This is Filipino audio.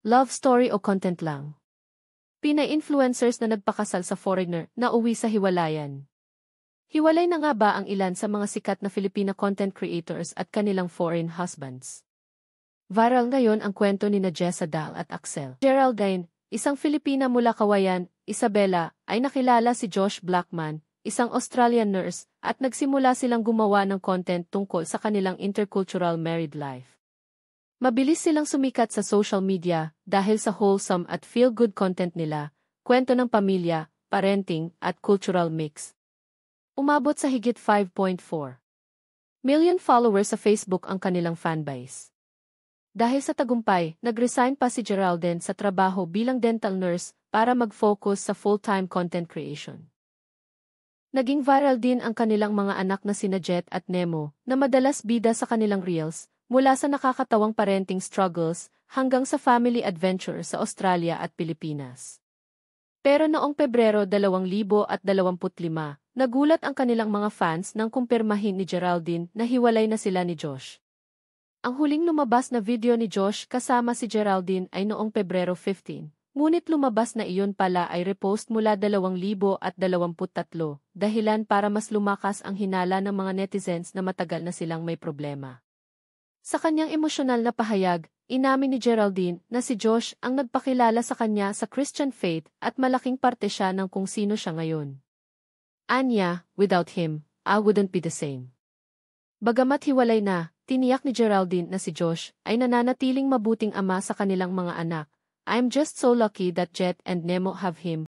Love story o content lang? Pinay-influencers na nagpakasal sa foreigner na uwi sa hiwalayan. Hiwalay na nga ba ang ilan sa mga sikat na Filipina content creators at kanilang foreign husbands? Viral ngayon ang kwento ni Jessa Dal at Axel. Geraldine, isang Filipina mula Kawayan, Isabela, ay nakilala si Josh Blackman, isang Australian nurse, at nagsimula silang gumawa ng content tungkol sa kanilang intercultural married life. Mabilis silang sumikat sa social media dahil sa wholesome at feel-good content nila, kwento ng pamilya, parenting, at cultural mix. Umabot sa higit 5.4 million followers sa Facebook ang kanilang fanbase. Dahil sa tagumpay, nag-resign pa si Geraldine sa trabaho bilang dental nurse para mag-focus sa full-time content creation. Naging viral din ang kanilang mga anak na sina Jet at Nemo, na madalas bida sa kanilang reels, mula sa nakakatawang parenting struggles hanggang sa family adventure sa Australia at Pilipinas. Pero noong Pebrero 2025, nagulat ang kanilang mga fans nang kumpirmahin ni Geraldine na hiwalay na sila ni Josh. Ang huling lumabas na video ni Josh kasama si Geraldine ay noong Pebrero 15, ngunit lumabas na iyon pala ay repost mula 2023, dahilan para mas lumakas ang hinala ng mga netizens na matagal na silang may problema. Sa kanyang emosyonal na pahayag, inamin ni Geraldine na si Josh ang nagpakilala sa kanya sa Christian faith at malaking parte siya ng kung sino siya ngayon. Anya, without him, I wouldn't be the same. Bagamat hiwalay na, tiniyak ni Geraldine na si Josh ay nananatiling mabuting ama sa kanilang mga anak. I'm just so lucky that Jet and Nemo have him.